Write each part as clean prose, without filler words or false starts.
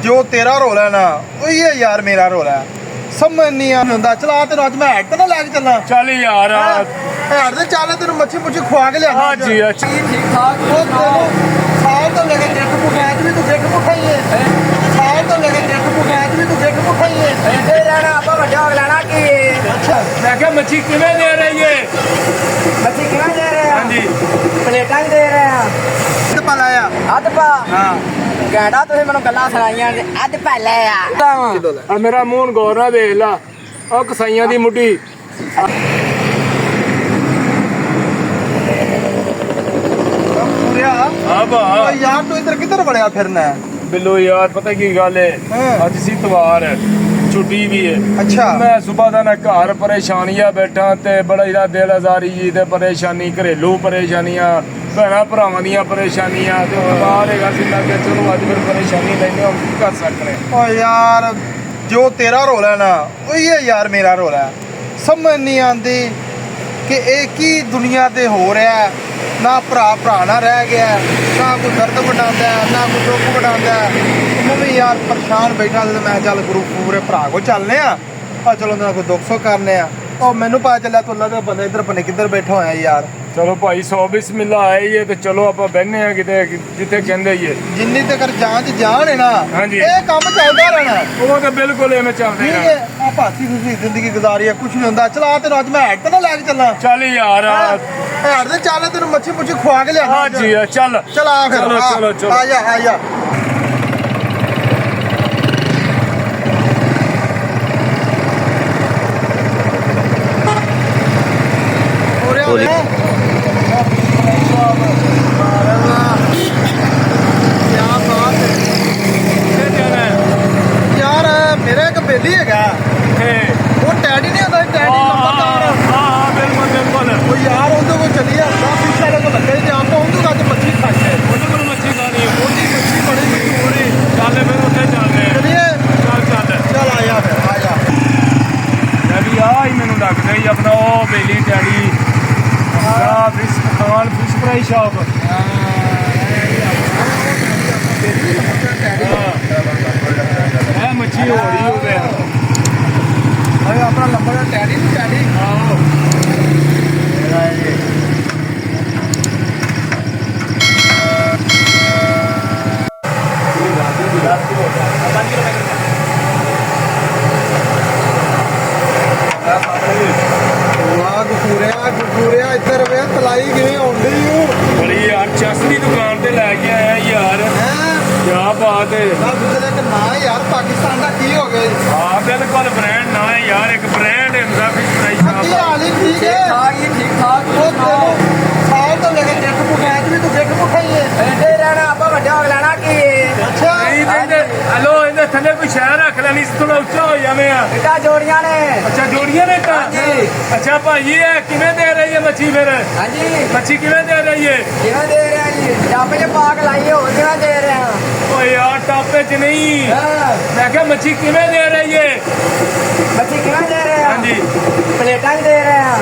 जो तेरा रोल है ना वही है यार मेरा रोल है। समझ नहीं आता चला तेन अज मैं हैड तो ना लैके चलना। चल यार हैड तो चल तेन मच्छी मुच्छी खुआ के लिया। हाँ जी अच्छा ठीक ठाक साल तो लेके डेट मुखैच भी तू डेट मुखाई है। साल तो लेके डेट मुखैच भी तू डेट मुखाई है। ऐसे रहना आप वड्डा लेना कि अच्छा मैं क्या मच्छी किवें दे रही है? मच्छी कितना दे रहे हैं? हाँ जी प्लेटा ही दे रहे हैं। कितना पा लाया? अध पा हाँ कहना तुझे मैंने गल्लां सुनाइयां ने अध पा ले किलो ले। और मेरा मूंह गौर ना देख ला और कसाइयां दी मुट्ठी हाँ बा यार तू इधर किधर बढ़िया फिरना है? बिल्लो यार पता की गल है हाँ। अज सी तवार है छुट्टी भी है। अच्छा मैं सुबह का ना घर परेशानियां बैठा ते बड़ा ही दिल आजारी जी ते परेशानी घरेलू परेशानियां भैन भरावां दियां परेशानियां ते बाहर है मैं क्या चलो अज फिर परेशानी लेने हम की कर सकने। ओ यार जो तेरा रोल है ना वही है यार मेरा रोल है। समझ नहीं आती कि एक ही दुनिया ते हो रहा है ना भरा भरा ना रह गया ना कोई दर्द बढ़ाता है ना कोई दुख बढ़ाता है। मैं भी यार परेशान बैठा तो मैं चल गुरु पूरे भरा को चलने और चलो ना कोई दुख सुख करने और मैनू पता चलिया तू अल्लाह दे बंदे इधर बने किधर बैठा होया यार। चलो भाई 100 बिस्मिल्लाह है ये तो चलो आप बहने हैं किते जिथे कहंदे ही है जिन्नी तक जान च जान है ना हाँ जी। ये काम चलता रहना। वो तो बिल्कुल है मैं चाहते ठीक हैं है आप हसी खुशी जिंदगी गुजारी है कुछ नहीं होता। चला तेन अज मैं हैड तो ना लैके चलना। चल यार हैड ते चल तेन मच्छी मुच्छी खुआ के लिया। हाँ जी चल चला फिर चलो चलो चलो आजा आजा यार मेरा एक बेली है वो टैडी नहीं होता टैडी लंबादार। हाँ बिल्कुल बिल्कुल वो यार उधर को चलिए फिश वाले को लगे थे आप उधर का मच्छी खाते हैं। ਉਹਦੇ ਕੋਲ ਮੱਛੀ ਖਾਣੀ ਹੈ ਉਹਦੀ मच्छी बड़ी मशहूर है। ਚੱਲ ਫਿਰ ਉੱਥੇ ਚੱਲਦੇ ਆ चलिए ਚੱਲ ਚੱਲ चल आया फिर आजा। ਮੈਂ ਵੀ ਆ ਹੀ ਮੈਨੂੰ ਲੱਗਦਾ ਹੀ ਆਪਣਾ ਉਹ ਬੇਲੀ ਡੈਡੀ ਆ ਫਿਸ਼ ਦੁਕਾਨ ਫਿਸ਼ ਫਰਾਈ ਸ਼ਾਪ ਇਹ ਮੱਛੀ ਹੋ ਰਹੀ ਹੋਵੇ अरे अपना लंबा टैडी नहीं टैडी ਆਓ मेरा ये गुफूरिया इधर वे तलाई किवें आउंदी हूं बड़ी यार चस की दुकान पे लेके आया यार क्या बात है। ना यार पाकिस्तान का की हो गए। हाँ बिल्कुल ब्रांड ना है यार एक ब्रांड है फिश फ्राई की शॉप हाल ही ठीक है ठाक ही ठीक ठाक वो तेनू साल तो लेके डेट मुखैच भी तू डेट मुखाई है। ऐसे रहना आप वड्डा लेना कि अच्छा नहीं तो हेलो इधर थले कोई शहर रख लेनी थोड़ा उच्चा हो जावे बेटा जोड़ियां ने अच्छा जोड़िए ने का हाँ जी। अच्छा भाई ये किवें दे रही है मच्छी फिर हाँ जी मच्छी किवें दे रही है? कितना दे रहे हैं जी जब ये पाक लाइए हो कितना दे रहे हैं? ओ यार टापे च नहीं हाँ, मैं क्या मच्छी किवें दे रही है? मच्छी कितना दे रहे हैं? हाँ जी प्लेटा ही दे रहे हैं।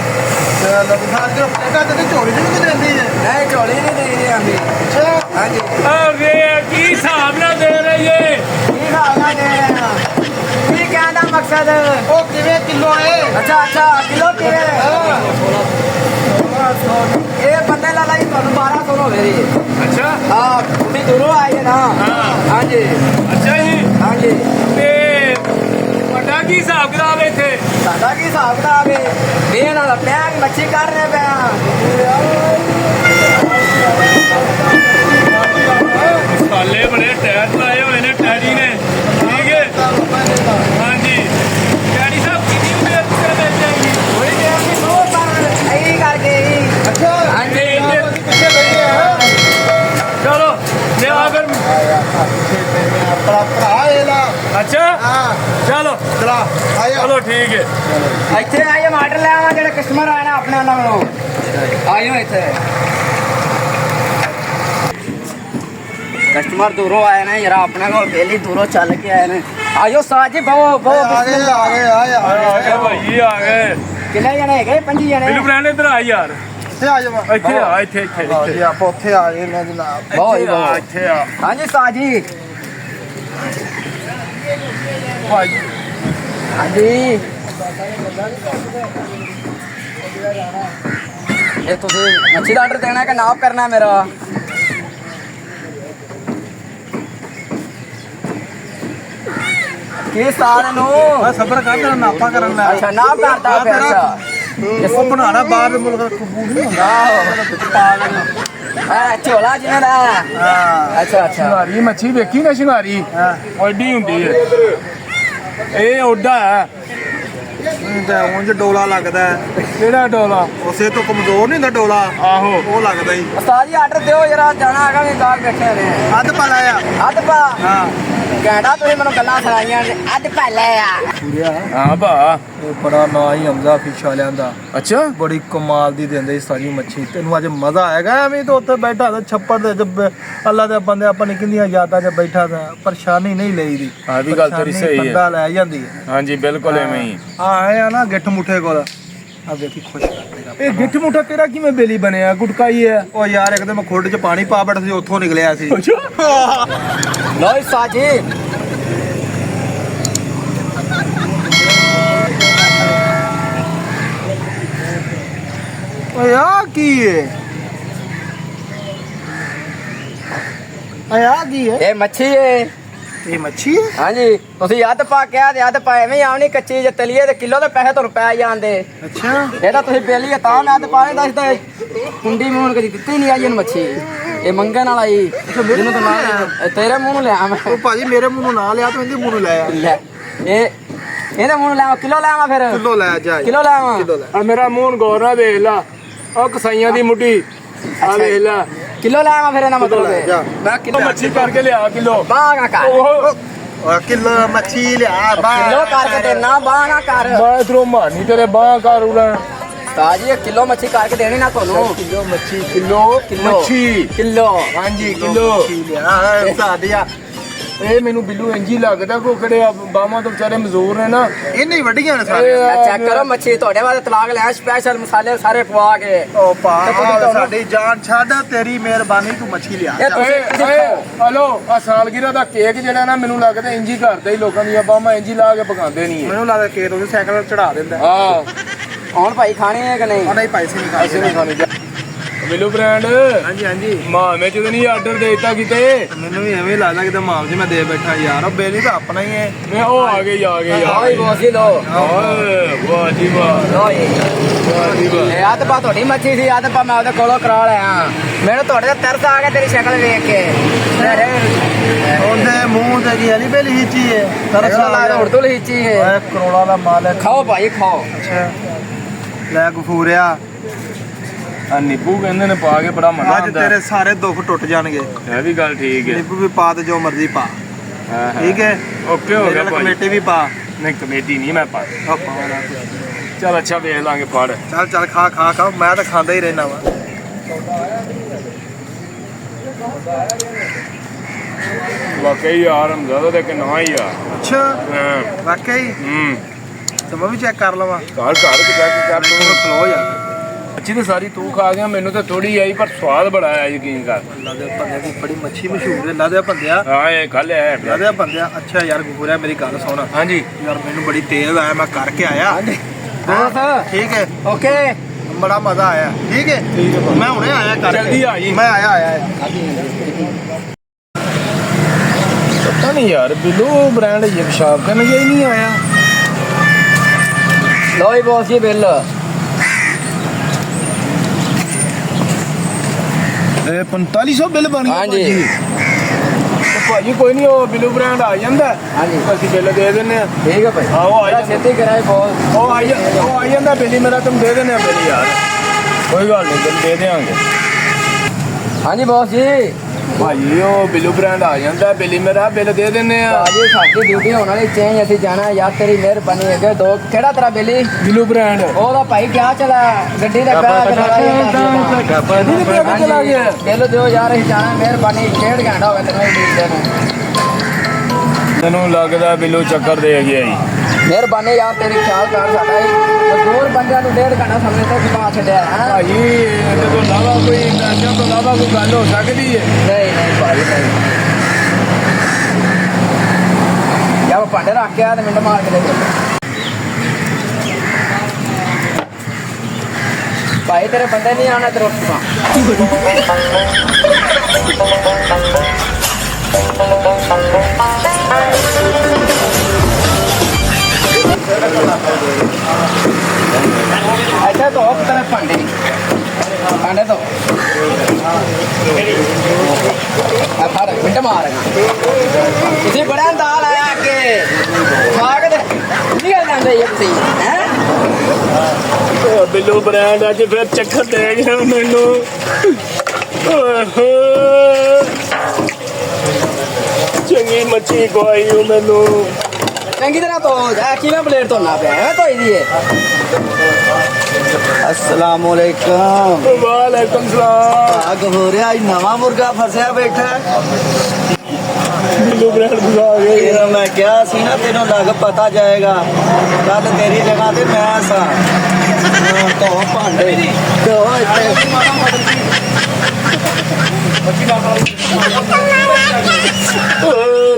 चलो बुखार जो प्लेटा तेरी चोरी भी नहीं देती है। नहीं झोली नहीं दे रहे हमें। अच्छा हाँ जी अरे की हिसाब ना दे रही है? ठीक आगा दे रहे हैं। ठीक कहना मकसद वो किवें किलो है? अच्छा अच्छा किलो के ये बंदे ला लाई तो 1200 हो गई। अच्छा हाँ थोड़ी दूरों आई है ना। हाँ। हाँ जी अच्छा जी हाँ जी ते वड्डा की हिसाब किताब है इत्थे? सादा की हिसाब किताब है बेन वाला पैक मच्छी कर रहे पे मसाले बड़े टायर लाए हुए ने डैडी ने ठीक है। हाँ जी डैडी साहब कितनी उम्र से मिल जाएगी? वही टाइम की दो पर यही करके ही। अच्छा हाँ जी पीछे बैठे हैं। चलो मैं अगर अपना भरा एला अच्छा हाँ चलो चला आया चलो ठीक है ਇੱਥੇ ਆਏ ਮਾਡਲ ਲੈ ਆਵਾਂ ਜਿਹੜੇ ਕਸਟਮਰ ਆਏ ਨੇ ਆਪਣੇ ਉਹਨਾਂ ਵੱਲੋਂ ਆਇਓ ਇੱਥੇ ਕਸਟਮਰ ਦੂਰੋਂ ਆਏ ਨੇ ਯਾਰ ਆਪਣੇ ਕੋਲ ਪਹਿਲੀ ਦੂਰੋਂ ਚੱਲ ਕੇ ਆਏ ਨੇ ਆਇਓ ਸਾਜੀ ਬਹੁ आगे आगे आया आ गए भाई आ गए ਕਿੰਨੇ ਜਣੇ ਹੈਗੇ 5 ਜਣੇ बिल्लू ब्रांड इधर आ यार ਇੱਥੇ ਆ ਜਾਵਾ ਇੱਥੇ ਆ ਇੱਥੇ ਇੱਥੇ ਹਾਂ ਜੀ ਆਪਾਂ ਉੱਥੇ ਆ ਗਏ ਨੇ ਜਨਾਬ। ਬਹੁਤ ਹੀ ਇੱਥੇ ਆ ਬਹੁਤ ਇੱਥੇ ਆ ਹਾਂਜੀ ਸਾਜੀ ਭਾਜੀ ਹਾਂਜੀ ਇਹ ਤੁਸੀਂ ਮੱਛੀ ਦਾ ਆਰਡਰ ਦੇਣਾ ਕਿ ਨਾਪ ਕਰਨਾ ਮੇਰਾ ਕੀ ਸਾਲ ਨੂੰ ਸਬਰ ਕਰ ਤੇਰਾ ਨਾਪਾ ਕਰਨ ਲੈ ਅੱਛਾ ਨਾਪ ਕਰਦਾ ਪਿਆ ਅੱਛਾ ਉਹ ਬਣਾਣਾ ਬਾਹਰ ਦੇ ਮੁਲਕ ਦਾ ਖਬੂ ਨਹੀਂ ਹੁੰਦਾ ਹਾਂ ਝੋਲਾ ਜਿਹਨਾਂ ਦਾ ਹਾਂ ਅੱਛਾ ਅੱਛਾ ਸ਼ਿੰਗਾਰੀ ਮੱਛੀ ਵੇਖੀ ਨਾ ਸ਼ਿੰਗਾਰੀ ਐਡੀ ਹੁੰਦੀ ਹੈ ਇਹ ਓਡਾ ਹੈ ਤੇ ਉਂਝ ਡੋਲਾ ਲੱਗਦਾ ਹੈ। ਕਿਹੜਾ ਡੋਲਾ ਉਸੇ ਤੋਂ ਕਮਜ਼ੋਰ ਨਹੀਂ ਹੁੰਦਾ ਡੋਲਾ ਆਹੋ ਉਹ ਲੱਗਦਾ ਹੀ ਉਸਤਾਦ ਜੀ ਆਰਡਰ ਦਿਓ ਜਰਾ ਜਾਣਾ ਹੈਗਾ ਵੀ ਗਾਹਕ ਬੈਠੇ ਨੇ ਅੱਧ ਪਾ ਲਾਇਆ ਅੱਧ ਪਾ ਹਾਂ ਕਹਿੰਦਾ ਤੁਸੀਂ ਮੈਨੂੰ ਗੱਲਾਂ ਸੁਣਾਈਆਂ ਨੇ ਅੱਧ ਪਾ ਲੈ ਆ ਹਾਂ ਭਾ ਇਹ ਬੜਾ ਨਾਂ ਹੀ ਹਮਜ਼ਾ ਫਿਸ਼ ਵਾਲਿਆਂ ਦਾ ਅੱਛਾ ਬੜੀ ਕਮਾਲ ਦੀ ਦਿੰਦੇ ਸਾਰੀ ਮੱਛੀ ਤੈਨੂੰ ਅੱਜ ਮਜ਼ਾ ਆਏਗਾ ਐਵੇਂ ਤਾਂ ਉੱਥੇ ਬੈਠਾ ਤਾਂ ਛੱਪੜ ਦੇ ਜਬ ਅੱਲਾ ਦੇ ਬੰਦੇ ਆਪਾਂ ਨੇ ਕਿੰਨੀਆਂ ਯਾਦਾਂ 'ਚ ਬੈਠਾ ਤਾਂ ਪਰੇਸ਼ਾਨੀ ਨਹੀਂ ਲਈ ਦੀ ਹਾਂ ਵੀ ਗੱਲ ਤੇਰੀ ਸਹੀ ਹੈ ਬੰਦਾ ਲੈ ਜਾਂਦੀ ਹੈ ਹਾਂਜੀ ਬਿਲਕੁਲ ਐਵੇਂ ਹੀ ਆਏ ਆ ਨਾ ਗਿੱਠ ਮੁੱਠੇ ਕੋਲ ਆ ਵੇਖੀ ਖੁਸ਼ ਕਰ ਇਹ ਗਿੱਠ ਮੁੱਠਾ ਤੇਰਾ ਕਿਵੇਂ ਬੇਲੀ ਬਣਿਆ ਗੁਟਕਾਈ ਹੈ ਉਹ ਯਾਰ ਇੱਕ ਦਿਨ ਮੈਂ ਖੁੱਡ 'ਚ ਪਾਣੀ ਪਾ ਬੈਠਾ ਸੀ ਉੱਥੋਂ ਨਿਕਲਿਆ ਸੀ ਲੋ ਉਸਤਾਦ ਜੀ ਓਏ ਆ ਕੀ ਹੈ ਆ ਕੀ ਹੈ ਇਹ ਮੱਛੀ ਏ ਇਹ ਮੱਛੀ ਹੈ ਹਾਂਜੀ ਤੁਸੀਂ ਅੱਧ ਪਾ ਕੇ ਆ ਤੇ ਅੱਧ ਪਾ ਐਵੇਂ ਹੀ ਆਉਣੀ ਕੱਚੀ ਜੇ ਤਲੀਏ ਤੇ ਕਿਲੋ ਦੇ ਪੈਸੇ ਤੁਹਾਨੂੰ ਪੈ ਜਾਂਦੇ ਅੱਛਾ ਇਹ ਤਾਂ ਤੁਸੀਂ ਬੇਲੀਏ ਤਾਂ ਮੈਂ ਅੱਧ ਪਾਣੇ ਦੱਸਦਾ ਕੁੰਡੀ ਮੂੰਹ ਨੂੰ ਕਦੀ ਦਿੱਤੀ ਨਹੀਂ ਆਈ ਇਹਨੂੰ ਮੱਛੀ ਇਹ ਮੰਗਣ ਵਾਲਾ ਹੀ ਜਿਹਨੂੰ ਤਾਂ ਮੈਂ ਤੇਰੇ ਮੂੰਹ ਨੂੰ ਲਿਆ ਮੈਂ ਉਹ ਭਾਜੀ ਮੇਰੇ ਮੂੰਹ ਨੂੰ ਨਾ ਲਿਆ ਤੂੰ ਇਹਦੇ ਮੂੰਹ ਨੂੰ ਲੈ ਆ ਲੈ ਇਹ ਇਹਦੇ ਮੂੰਹ ਨੂੰ ਲਿਆ ਕਿਲੋ ਲਿਆਵਾਂ ਫਿਰ ਕਿਲੋ ਲੈ ਜਾ ਕਿਲੋ ਲਿਆਵਾਂ ਕਿਲੋ ਲੈ ਆ ਮੇਰਾ ਮੂੰਹ ਗੌਰ ਨਾਲ ਵੇਖ ਲਾ ਉਹ ਕਸਾਈਆਂ ਦੀ ਮੁੱਢੀ ਆ ਵੇਖ ਲਾ ਕਿਲੋ ਲਿਆਵਾਂ ਫਿਰ ਇਹਦਾ ਮਤਲਬ ਹੈ ਜਾ। ਮੈਂ ਕਿਲੋ ਮੱਛੀ ਕਰਕੇ ਲਿਆ ਕਿਲੋ ਬਾਗਾ ਕਰ ਉਹ ਓ ਕਿਲੋ ਮੱਛੀ ਲਿਆ ਬਾ ਕਿਲੋ ਕਰਕੇ ਦੇਣਾ ਬਾਗਾ ਕਰ ਮੈਂ ਇਧਰੋਂ ਮਾਰਨੀ ਤੇਰੇ ਬਾਹ ਕਰ ਉੜਾ ਤਾਜੀ ਇਹ ਕਿਲੋ ਮੱਛੀ ਕਰਕੇ ਦੇਣੀ ਨਾ ਤੁਹਾਨੂੰ ਕਿਲੋ ਮੱਛੀ ਕਿਲੋ ਮੱਛੀ ਕਿਲੋ ਹਾਂਜੀ ਕਿਲੋ ਮੱਛੀ ਲਿਆ ਸਾਡੀਆ ਇਹ ਮੈਨੂੰ ਬਿੱਲੂ ਇੰਜੀ ਲੱਗਦਾ ਕੋ ਕਿਹੜੇ ਬਾਵਾਂ ਤੋਂ ਵਿਚਾਰੇ ਮਜ਼ਦੂਰ ਨੇ ਨਾ ਇਹਨੇ ਵੱਡੀਆਂ ਨੇ ਸਾਰੇ ਚੈੱਕ ਕਰੋ ਮੱਛੀ ਤੁਹਾਡੇ ਵਾਸਤੇ ਤਲਾਕ ਲਿਆ ਸਪੈਸ਼ਲ ਮਸਾਲੇ ਸਾਰੇ ਪਵਾ ਕੇ ਓ ਪਾ ਸਾਡੀ ਜਾਨ ਛੱਡ ਤੇਰੀ ਮਿਹਰਬਾਨੀ ਤੂੰ ਮੱਛੀ ਲਿਆ ਇਹ ਤੁਸੀਂ ਹਲੋ ਆ ਸਾਲਗਿਰਾ ਦਾ ਕੇਕ ਜਿਹੜਾ ਨਾ ਮੈਨੂੰ ਲੱਗਦਾ ਇੰਜੀ ਕਰਦੇ ਹੀ ਲੋਕਾਂ ਦੀਆਂ ਬਾਵਾਂ ਇੰਜੀ ਲਾ ਕੇ ਪਕਾਉਂਦੇ ਨਹੀਂ ਮੈਨੂੰ ਲੱਗਦਾ ਕਿ ਤੁਸੀਂ ਸਾਈਕਲ ਚੜਾ ਦਿੰਦਾ ਹਾਂ ਹੁਣ ਭਾਈ ਖਾਣੀ ਹੈ ਕਿ ਨਹੀਂ ਉਹ ਨਹੀਂ ਪੈਸੇ ਨਹੀਂ ਅਸੀਂ ਨਹੀਂ ਖਾਣੀ ਬਿੱਲੂ ਬ੍ਰਾਂਡ ਹਾਂਜੀ ਹਾਂਜੀ ਮਾਂ ਮੈਂ ਜਦੋਂ ਨਹੀਂ ਆਰਡਰ ਦੇ ਦਿੱਤਾ ਕਿਤੇ ਮੈਨੂੰ ਵੀ ਐਵੇਂ ਲੱਗਦਾ ਕਿ ਮਾਮ ਜੀ ਮੈਂ ਦੇ ਬੈਠਾ ਯਾਰ ਉਹ ਬੇਲੀ ਤਾਂ ਆਪਣਾ ਹੀ ਹੈ ਮੈਂ ਉਹ ਆ ਗਏ ਓਏ ਬੋਸੀ ਲੋ ਓਏ ਵਾਹ ਜੀ ਵਾਹ ਓਏ ਵਾਹ ਜੀ ਵਾਹ ਇਹ ਆਦ ਪਾ ਤੁਹਾਡੀ ਮੱਛੀ ਸੀ ਆਦ ਪਾ ਮੈਂ ਉਹਦੇ ਕੋਲੋਂ ਕਰਾ ਲਿਆ ਮੈਨੂੰ ਤੁਹਾਡੇ ਤੇ ਤਰਸ ਆ ਗਿਆ ਤੇਰੀ ਸ਼ਕਲ ਵੇਖ ਕੇ ਉਹਦੇ ਮੂੰਹ ਤੇ ਕੀ ਅਲੀ ਬੇਲੀ ਹੀਚੀ ਹੈ ਤਰਸਾ ਲਾ ਉਰਦੂ ਲਿਖੀ ਹੈ ਓਏ ਕਰੋੜਾਂ ਦਾ ਮਾਲ ਹੈ ਖਾਓ ਭਾਈ ਖਾਓ ਅੱਛਾ ਲੈ ਗਫੂਰਿਆ ਆ ਨਿੱਬੂ ਕਹਿੰਦੇ ਨੇ ਪਾ ਕੇ ਬੜਾ ਮਜ਼ਾ ਅੱਜ ਆਉਂਦਾ ਤੇਰੇ ਸਾਰੇ ਦੁੱਖ ਟੁੱਟ ਜਾਣਗੇ ਇਹ ਵੀ ਗੱਲ ਠੀਕ ਹੈ ਨਿੰਬੂ ਵੀ ਪਾ ਤੇ ਜੋ ਮਰਜ਼ੀ ਪਾ ਠੀਕ ਹੈ ਓਕੇ ਹੋ ਗਿਆ ਭਾਈ ਕਮੇਟੀ ਵੀ ਪਾ ਨਹੀਂ ਕਮੇਟੀ ਨਹੀਂ ਮੈਂ ਪਾ ਉਹ ਪਾ ਨਾ। ਚਲ ਅੱਛਾ ਵੇਖ ਲਾਂਗੇ ਫੜ ਚੱਲ ਚੱਲ ਖਾ ਖਾ ਖਾ ਮੈਂ ਤਾਂ ਖਾਂਦਾ ਹੀ ਰਹਿਣਾ ਵਾ ਵਾਕਈ ਯਾਰ ਹਮਜ਼ਾ ਦਾ ਕਿ ਨਾ ਹੀ ਆ ਅੱਛਾ ਹਾਂ ਵਾਕਈ ਤੇ ਮੈਂ ਵੀ ਚੈੱਕ ਕਰ ਲਵਾਂ ਘਰ ਘਰ ਚੈੱਕ ਕਰ ਤੂੰ ਤੂੰ ਖਲੋ ਜਾ ਅੱਛੀ ਤੇ ਸਾਰੀ ਤੂੰ ਖਾ ਗਿਆ ਮੈਨੂੰ ਤਾਂ ਥੋੜੀ ਆਈ ਪਰ ਸਵਾਦ ਬੜਾ ਆਇਆ ਯਕੀਨ ਕਰ ਅੱਲਾ ਦੇ ਬੰਦਿਆਂ ਦੀ ਬੜੀ ਮੱਛੀ ਮਸ਼ਹੂਰ ਹੈ ਅੱਲਾ ਦੇ ਬੰਦਿਆ ਹਾਂ ਇਹ ਕੱਲ ਹੈ ਅੱਲਾ ਦੇ ਬੰਦਿਆ ਅੱਛਾ ਯਾਰ ਗਫੂਰਿਆ ਮੇਰੀ ਗੱਲ ਸੁਣ ਹਾਂਜੀ ਯਾਰ ਮੈਨੂੰ ਬੜੀ ਤੇਜ਼ ਆਇਆ ਮੈਂ ਕਰਕੇ ਆਇਆ ਦੋਸਤ ਠੀਕ ਹੈ ਓਕੇ ਬੜਾ ਮਜ਼ਾ ਆਇਆ ਠੀਕ ਹੈ ਮੈਂ ਹੁਣੇ ਆਇਆ ਕਰਕੇ ਜਲਦੀ ਆ ਜੀ। ਮੈਂ ਆਇਆ ਪਤਾ ਨਹੀਂ ਯਾਰ ਬਿੱਲੂ ਬ੍ਰਾਂਡ ਇਹ ਪਿਸ਼ਾਬ ਕਰਨ ਗਿਆ ਹੀ ਨਹੀਂ ਆਇਆ ਲੋਈ ਬੋਸ ਜੀ ਬਿੱਲ ਇਹ 4500 ਬਿੱਲ ਬਣ ਗਿਆ ਹਾਂਜੀ। ਭਾਜੀ। ਤੇ ਭਾਜੀ ਕੋਈ ਨਹੀਂ ਉਹ ਬਿੱਲੂ ਬ੍ਰਾਂਡ ਆ ਜਾਂਦਾ ਹਾਂਜੀ ਅਸੀਂ ਬਿੱਲ ਦੇ ਦਿੰਨੇ ਆ ਠੀਕ ਹੈ ਭਾਈ ਹਾਂ, ਉਹ ਆ ਮੇਰਾ ਜਾਂਦਾ। ਛੇਤੀ ਕਰਾਏ ਬੋਸ ਉਹ ਆ ਜਾਂਦਾ ਬਿੱਲੀ ਮੇਰਾ ਤੁਮ ਦੇ ਦੇਣੇ ਆ ਬਿੱਲ ਯਾਰ ਕੋਈ ਗੱਲ ਨਹੀਂ ਬਿੱਲ ਦੇ ਦੇਾਂਗੇ ਹਾਂਜੀ ਬੋਸ ਜੀ ਭਾਜੀ ਉਹ ਬਿੱਲੂ ਬ੍ਰਾਂਡ ਆ ਜਾਂਦਾ ਬਿੱਲੀ ਮੇਰਾ ਬਿੱਲ ਦੇ ਦਿੰਨੇ ਆ ਭਾਜੀ ਸਾਡੀ ਡਿਊਟੀ ਹੋਣ ਵਾਲੀ ਚੇਂਜ ਅਸੀਂ ਜਾਣਾ ਯਾਰ ਤੇਰੀ ਮਿਹਰਬਾਨੀ ਹੈਗੇ ਦੋ ਕਿਹੜਾ ਤੇਰਾ ਬਿੱਲੀ ਬਿੱਲੂ ਬ੍ਰਾਂਡ ਉਹਦਾ ਭਾਈ ਕਿਆ ਚਲਾ ਗੱਡੀ ਦਾ ਚਲਾ ਗਿਆ ਬਿੱਲ ਦਿਓ ਯਾਰ ਅਸੀਂ ਜਾਣਾ ਮਿਹਰਬਾਨੀ 1.5 ਘੰਟਾ ਹੋ ਗਿਆ ਤੈਨੂੰ ਡੀਲ ਨੂੰ ਤੈਨੂੰ ਲੱਗਦਾ ਬਿੱਲੂ ਚੱਕਰ ਦੇ ਗਿਆ ਜੀ ਮਿਹਰਬਾਨੀ ਯਾਰ ਤੇਰੀ ਖਿਆਲ ਕਰ ਸਾਡਾ ਮਜ਼ਦੂਰ ਬੰਦਿਆਂ ਨੂੰ 1.5 ਘੰਟਾ ਸਮੇਂ ਤੋਂ ਕਿਵਾ ਛੱਡਿਆ ਹੈ ਭਾਜੀ ਇਹਦੇ ਤੋਂ ਇਲਾਵਾ ਕੋਈ ਪੈਸਿਆਂ ਤੋਂ ਇਲਾਵਾ ਕੋਈ ਗੱਲ ਹੋ ਸਕਦੀ ਹੈ ਨਹੀਂ ਨਹੀਂ ਭਾਈ ਨਹੀਂ ਯਾਰ ਭਾਂਡੇ ਰੱਖ ਕੇ ਆ ਤੇ ਮਿੰਟ ਮਾਰ ਕੇ ਦੇ ਭਾਈ ਤੇਰੇ ਬੰਦੇ ਨਹੀਂ ਆਣਾ ਤੇ ਰੋਟੀ ਖਾ अच्छा तो तेरे भांडे भांडे तो मिनट मार तुझे बड़ा दाल आया के खा के निकल जाते ये तुझे हैं ਬਿੱਲੂ ਬ੍ਰਾਂਡ ਅੱਜ ਫਿਰ ਚੱਕਰ ਦੇ ਗਿਆ ਮੈਨੂੰ ਚੰਗੀ ਮੱਛੀ ਖਵਾਈ ਉਹ ਮੈਨੂੰ चंगी तरह तो कि प्लेट धोना पे धोई दी अस्सलाम वालेकुम। ਵਾਲੇਕੁਮ ਸਲਾਮ आग हो रहा है नवा मुर्गा फसया बैठा ਬਿੱਲੂ ਬ੍ਰਾਂਡ ਬੁਲਾ ਗਏ तेरा मैं क्या सी ना तेनों लग पता जाएगा कल तेरी जगह ते मैं सा तो भांडे तो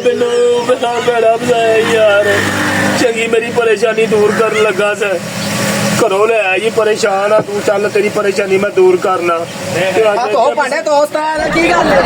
ਬਿੱਲੂ ਬਤਾ ਬੜਾ ਬਜ਼ਾਇਆ ਯਾਰ ਚੰਗੀ ਮੇਰੀ ਪਰੇਸ਼ਾਨੀ ਦੂਰ ਕਰਨ ਲੱਗਾ ਸੀ ਘਰੋਂ ਲੈ ਆਇਆ ਜੀ ਪਰੇਸ਼ਾਨ ਆ ਤੂੰ ਚੱਲ ਤੇਰੀ ਪਰੇਸ਼ਾਨੀ ਮੈਂ ਦੂਰ ਕਰਨਾ ਤੇ तो भांडे दोस्त है की गल है